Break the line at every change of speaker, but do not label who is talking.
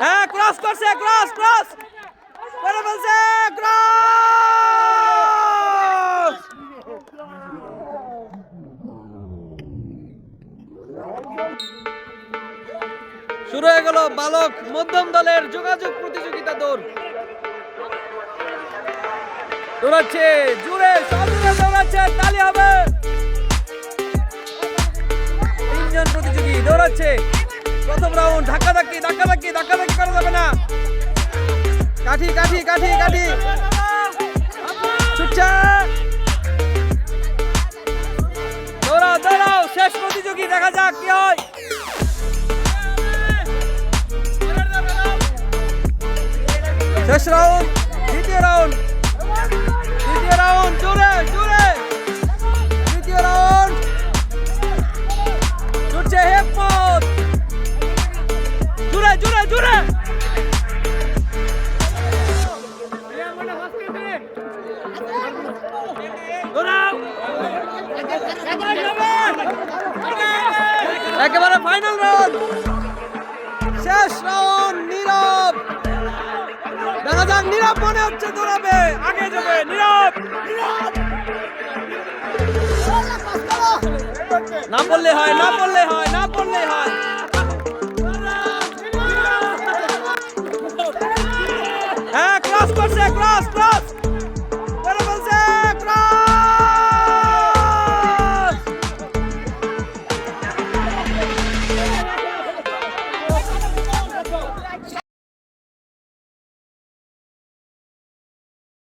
হ্যাঁ ক্রস করছে, cross cross করে ফেলছে, ক্রস। শুরু হয়ে গেল বালক মধ্যম দলের যোগাযোগ প্রতিযোগিতা দৌড়। দৌড়াচ্ছে জুড়ে, সব জুড়ে দৌড়াচ্ছে, তালি হবে। তিনজন প্রতিযোগী দৌড়াচ্ছে। প্রথম রাউন্ড ধাক্কাধাক্কি ধাক্কাধাক্কি ধাক্কাধাক্কি করা যাবে না। কাঠি কাঠি কাঠি কাঠি ছুটছে। দৌড়াও দৌড়াও, শেষ প্রতিযোগী, দেখা যাক কি হয়। শেষ রাউন্ড, দ্বিতীয় রাউন্ড, দ্বিতীয় রাউন্ড, জোরে জোরে, দ্বিতীয় রাউন্ড ছুটছে হেকমত, জোরে জোরে জোরে। একেবারে ফাইনাল রাউন্ড, শেষ রাউন্ড, নীরব। দেখা যাক, নীরব মনে হচ্ছে দৌড়াবে, আগে যাবে নীরব। না পড়লে হয়, না পড়লে হয়, না পড়লে হয়।